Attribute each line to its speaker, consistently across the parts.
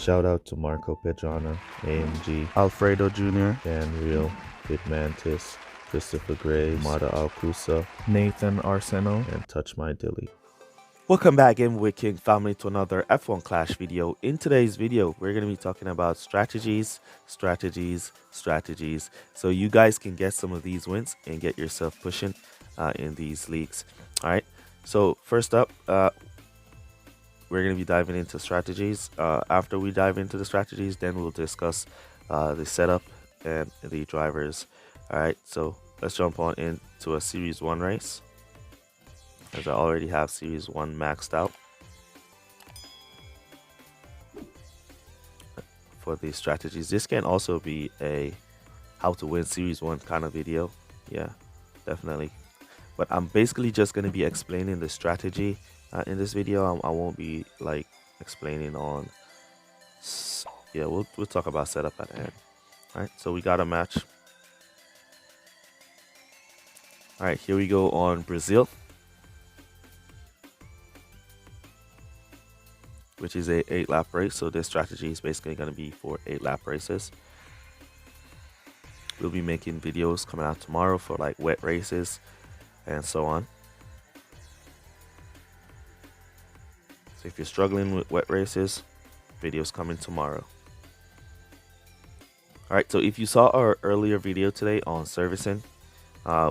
Speaker 1: Shout out to Marco Pedrana, AMG, Alfredo Jr., Dan Real, Kid Mantis, Christopher Graves, Mada Alcusa, Nathan Arseno, and Touch My Dilly. Welcome back in with King Family to another F1 Clash video. In today's video, we're going to be talking about strategies, so you guys can get some of these wins and get yourself pushing in these leagues. All right, so first up, we're going to be diving into strategies. After we dive into the strategies, then we'll discuss the setup and the drivers. All right, so let's jump on into a Series 1 race, as I already have Series 1 maxed out for the strategies. This can also be a how to win Series 1 kind of video. Yeah, definitely. But I'm basically just going to be explaining the strategy in this video. I won't be like explaining on. Yeah, we'll talk about setup at the end. All right, so we got a match. All right, here we go on Brazil, which is a 8-lap race. So this strategy is basically going to be for 8-lap races. We'll be making videos coming out tomorrow for like wet races and so on. So if you're struggling with wet races, videos coming tomorrow. All right, so if you saw our earlier video today on servicing,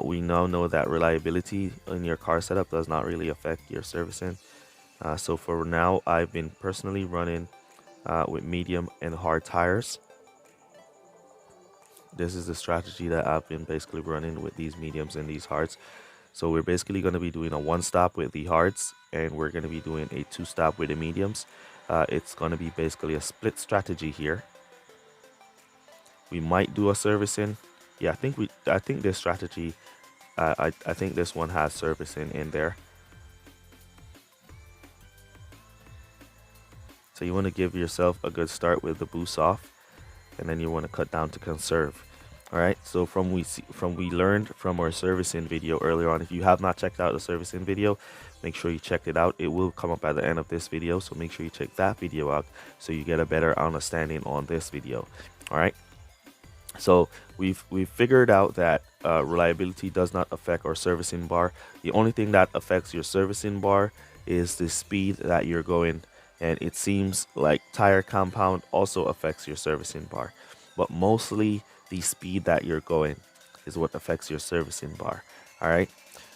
Speaker 1: we now know that reliability in your car setup does not really affect your servicing. So for now, I've been personally running with medium and hard tires. This is the strategy that I've been basically running with these mediums and these hards. So we're basically going to be doing a 1-stop with the hards, and we're going to be doing a 2-stop with the mediums. It's going to be basically a split strategy here. We might do a servicing. Yeah, I think this strategy, I think this one has servicing in there. So you want to give yourself a good start with the boost off, and then you want to cut down to conserve. All right, so we learned from our servicing video earlier on. If you have not checked out the servicing video, make sure you check it out. It will come up at the end of this video, so make sure you check that video out so you get a better understanding on this video. All right, so we've figured out that reliability does not affect our servicing bar. The only thing that affects your servicing bar is the speed that you're going, and it seems like tire compound also affects your servicing bar, but mostly the speed that you're going is what affects your servicing bar. All right,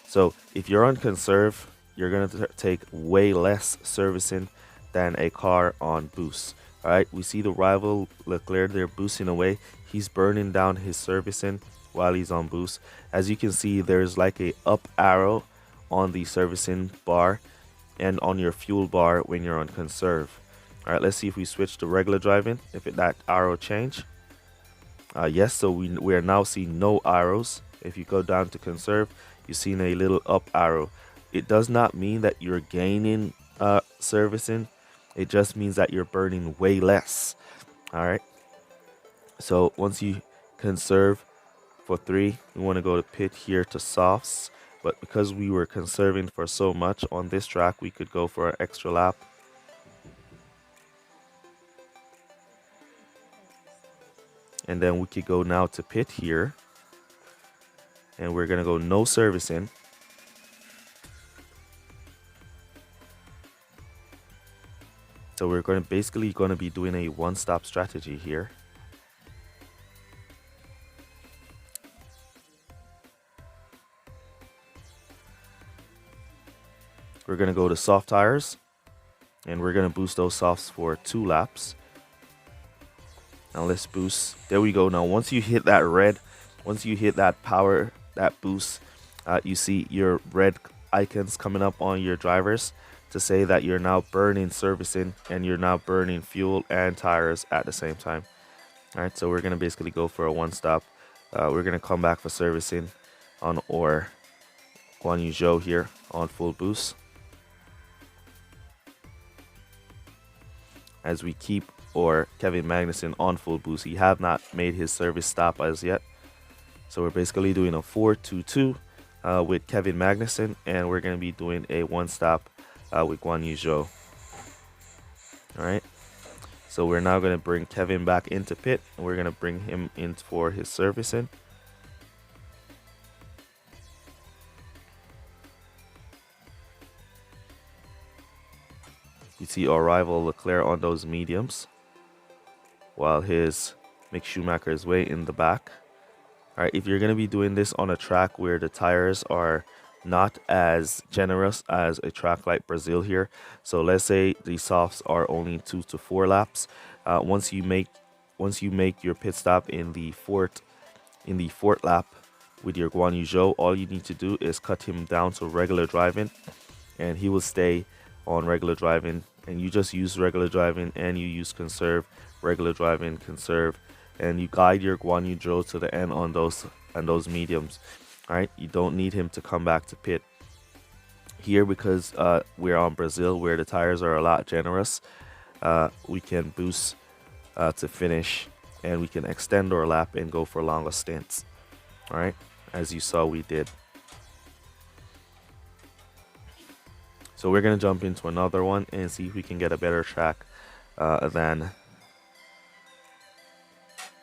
Speaker 1: so if you're on conserve, you're going to take way less servicing than a car on boost. All right, we see the rival Leclerc, they're boosting away. He's burning down his servicing while he's on boost. As you can see, there's like a up arrow on the servicing bar and on your fuel bar when you're on conserve. All right, let's see if we switch to regular driving, that arrow change. Yes, so we are now seeing no arrows. If you go down to conserve, you're seeing a little up arrow. It does not mean that you're gaining servicing. It just means that you're burning way less. All right, so once you conserve for 3, we want to go to pit here to softs, but because we were conserving for so much on this track, we could go for an extra lap. And then we could go now to pit here, and we're gonna go no servicing. So we're basically going to be doing a 1-stop strategy here. We're going to go to soft tires, and we're going to boost those softs for 2 laps. Now let's boost. There we go. Now once you hit that red, once you hit that power, that boost, you see your red icons coming up on your drivers to say that you're now burning servicing and you're now burning fuel and tires at the same time. All right, so we're going to basically go for a 1-stop. We're going to come back for servicing on our Guan Yu Zhou here on full boost, as we keep or Kevin Magnussen on full boost. He have not made his service stop as yet. So we're basically doing a 4-2-2 with Kevin Magnussen, and we're going to be doing a 1-stop with Guan Yu Zhou. All right. So we're now going to bring Kevin back into pit, and we're going to bring him in for his servicing. You see our rival Leclerc on those mediums, while his Mick Schumacher is way in the back. All right, if you're going to be doing this on a track where the tires are not as generous as a track like Brazil here, so let's say the softs are only 2 to 4 laps. Once you make your pit stop in the fourth lap with your Guan Yu Zhou, all you need to do is cut him down to regular driving, and he will stay on regular driving. And you just use regular driving, and you use conserve, regular driving, conserve, and you guide your Guan Yu Zhou to the end on those mediums. All right, you don't need him to come back to pit here because we're on Brazil where the tires are a lot generous. We can boost to finish, and we can extend our lap and go for longer stints. All right, as you saw we did. So we're gonna jump into another one and see if we can get a better track than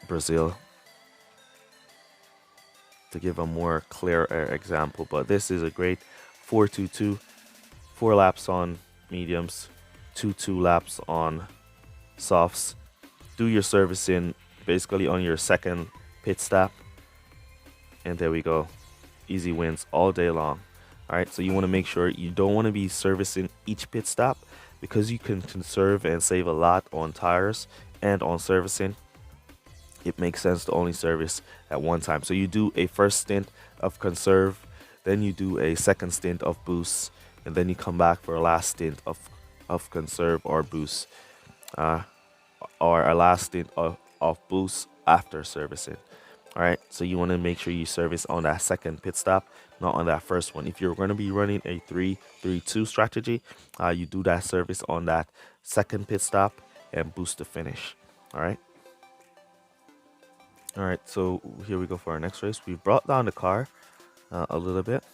Speaker 1: Brazil, to give a more clear example. But this is a great 4-2-2, 4 laps on mediums, 2 laps on softs. Do your servicing basically on your second pit stop, and there we go. Easy wins all day long. All right, so you want to make sure you don't want to be servicing each pit stop, because you can conserve and save a lot on tires and on servicing. It makes sense to only service at one time. So you do a first stint of conserve, then you do a second stint of boost, and then you come back for a last stint of conserve or boost, or a last stint of boost after servicing. All right, so you want to make sure you service on that second pit stop, not on that first one. If you're going to be running a 3-3-2 strategy, you do that service on that second pit stop and boost to finish. All right. All right, so here we go for our next race. We've brought down the car a little bit.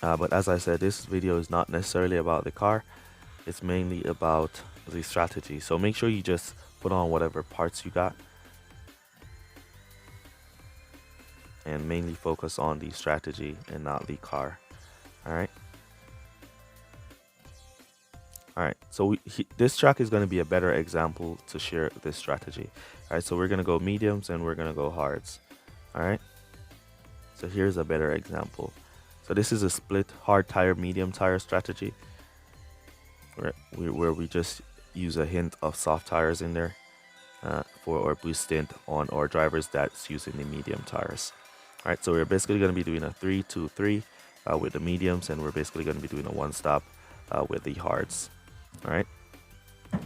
Speaker 1: But as I said, this video is not necessarily about the car. It's mainly about the strategy. So make sure you just put on whatever parts you got, and mainly focus on the strategy and not the car. All right. All right, so this track is going to be a better example to share this strategy. All right, so we're going to go mediums and we're going to go hards. All right, so here's a better example. So this is a split hard tire, medium tire strategy, where we just use a hint of soft tires in there for our boost stint on our drivers that's using the medium tires. All right, so we're basically going to be doing a 3-2-3 with the mediums, and we're basically going to be doing a one stop with the hards. All right,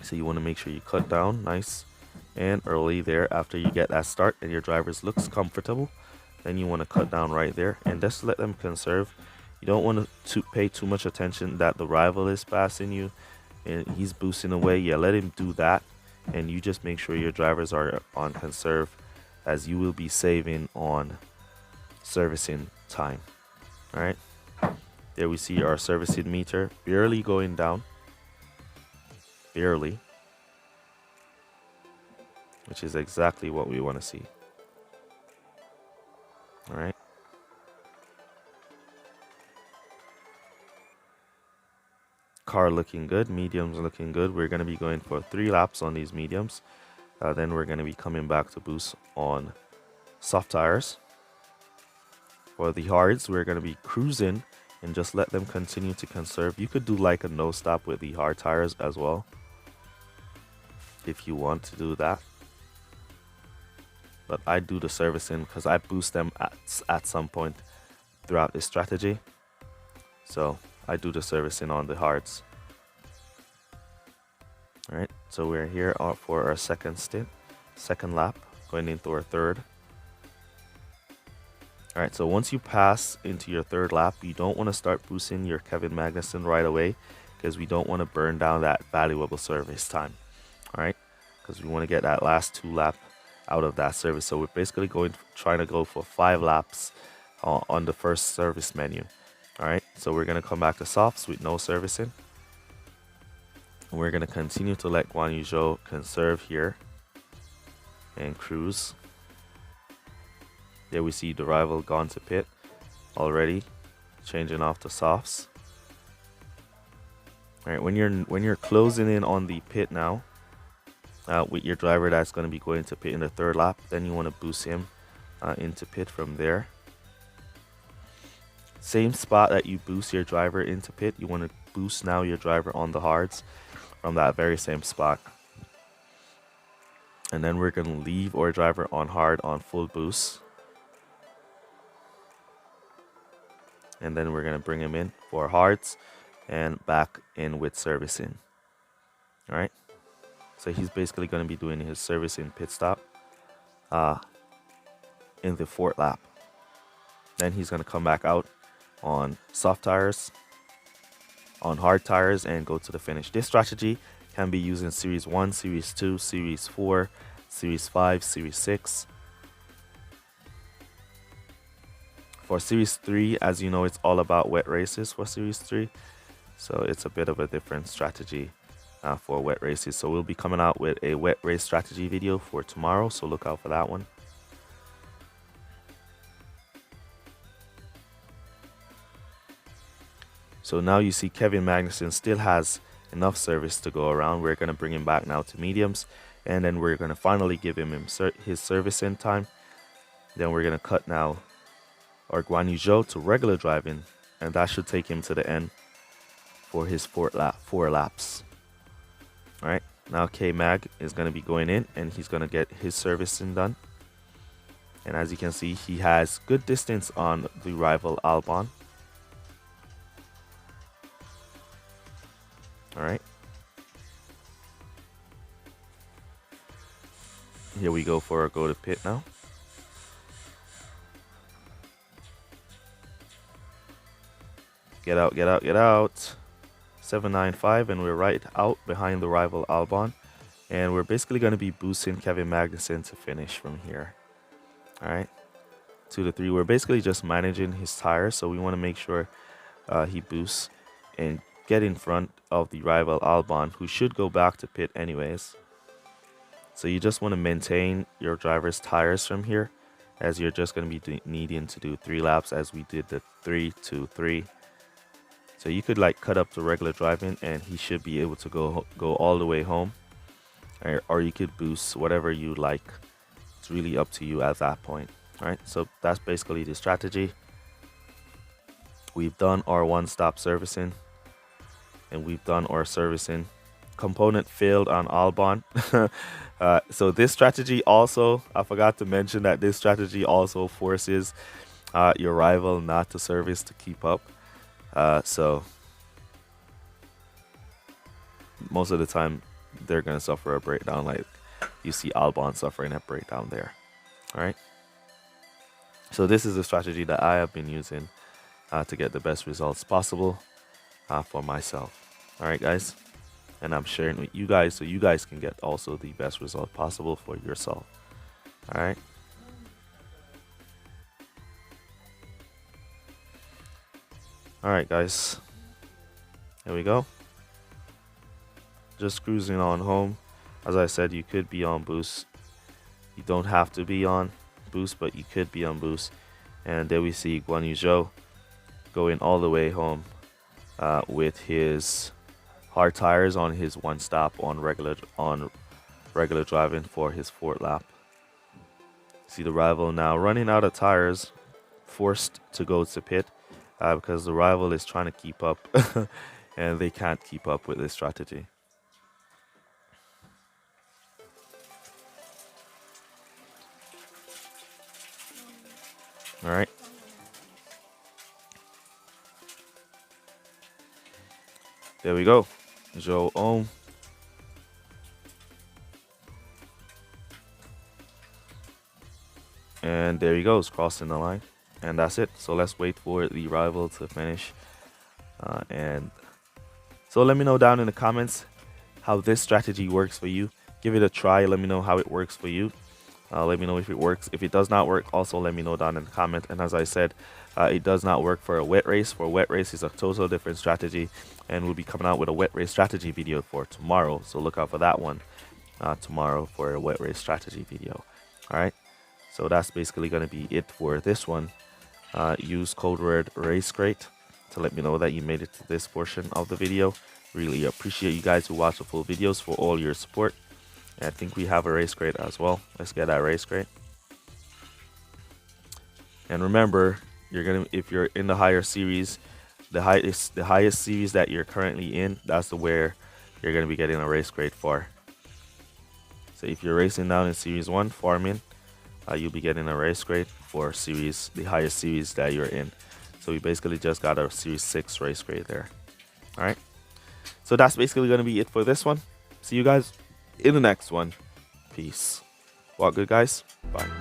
Speaker 1: so you want to make sure you cut down nice and early there after you get that start and your drivers looks comfortable. Then you want to cut down right there and just let them conserve. You don't want to pay too much attention that the rival is passing you and he's boosting away. Yeah, let him do that, and you just make sure your drivers are on conserve, as you will be saving on servicing time. All right, there we see our servicing meter barely going down, barely, which is exactly what we want to see. All right, car looking good, mediums looking good. We're going to be going for 3 laps on these mediums, then we're going to be coming back to boost on soft tires. For the hards, we're going to be cruising and just let them continue to conserve. You could do like a no stop with the hard tires as well if you want to do that, but I do the servicing because I boost them at some point throughout this strategy, so I do the servicing on the hards. All right, so we're here for our second stint, second lap, going into our third. All right, so once you pass into your third lap, you don't want to start boosting your Kevin Magnussen right away, because we don't want to burn down that valuable service time. All right, because we want to get that last 2 lap out of that service. So we're basically trying to go for 5 laps on the first service menu. All right, so we're going to come back to softs with no servicing. And we're going to continue to let Guan Yu Zhou conserve here and cruise. There we see the rival gone to pit already, changing off the softs. All right, when you're closing in on the pit now, with your driver that's going to be going to pit in the third lap, then you want to boost him into pit from there. Same spot that you boost your driver into pit, you want to boost now your driver on the hards from that very same spot. And then we're going to leave our driver on hard on full boost. And then we're going to bring him in for hards and back in with servicing. All right. So he's basically going to be doing his servicing pit stop in the fourth lap. Then he's going to come back out on soft tires, on hard tires, and go to the finish. This strategy can be used in Series 1, Series 2, Series 4, Series 5, Series 6. For Series 3, as you know, it's all about wet races for Series 3. So it's a bit of a different strategy for wet races. So we'll be coming out with a wet race strategy video for tomorrow. So look out for that one. So now you see Kevin Magnussen still has enough service to go around. We're going to bring him back now to mediums. And then we're going to finally give him his service in time. Then we're going to cut now our Guan Yu Zhou to regular driving. And that should take him to the end for his four laps. All right. Now K-Mag is going to be going in and he's going to get his servicing done. And as you can see, he has good distance on the rival ALBY. All right. Here we go for a go to pit now. Get out, get out, get out. 795, and we're right out behind the rival ALBY. And we're basically going to be boosting Kevin Magnussen to finish from here. All right. 2 to 3. We're basically just managing his tires, so we want to make sure he boosts and get in front of the rival ALBY, who should go back to pit anyways. So you just want to maintain your driver's tires from here, as you're just going to be needing to do 3 laps, as we did the 3 to 3. So you could like cut up to regular driving and he should be able to go all the way home, or you could boost whatever you like. It's really up to you at that point. All right, so that's basically the strategy. We've done our one-stop servicing and we've done our servicing. Component failed on ALBY. So this strategy also, I forgot to mention that this strategy also forces your rival not to service to keep up. So most of the time they're going to suffer a breakdown, like you see ALBY suffering a breakdown there. All right. So this is a strategy that I have been using to get the best results possible for myself. All right, guys. And I'm sharing with you guys so you guys can get also the best result possible for yourself. All right. All right, guys. Here we go. Just cruising on home. As I said, you could be on boost. You don't have to be on boost, but you could be on boost. And there we see Guan Yu Zhou going all the way home with his hard tires on his one stop on regular driving for his fourth lap. See the rival now running out of tires, forced to go to pit because the rival is trying to keep up and they can't keep up with this strategy. All right. There we go. Zhou Ohm. And there he goes, crossing the line. And that's it. So let's wait for the rival to finish. And so let me know down in the comments how this strategy works for you. Give it a try. Let me know how it works for you. Let me know if it works. If it does not work, also let me know down in the comment. And as I said, it does not work for a wet race. For a wet race is a total different strategy, and we'll be coming out with a wet race strategy video for tomorrow. So look out for that one tomorrow for a wet race strategy video. All right. So that's basically going to be it for this one. Use code word RaceCrate to let me know that you made it to this portion of the video. Really appreciate you guys who watch the full videos for all your support. I think we have a race crate as well. Let's get that race crate. And remember, if you're in the higher series, the highest series that you're currently in, that's where you're gonna be getting a race crate for. So if you're racing down in series 1, farming, you'll be getting a race crate for the highest series that you're in. So we basically just got a series 6 race crate there. All right. So that's basically gonna be it for this one. See you guys in the next one. Peace. Walk good, guys. Bye.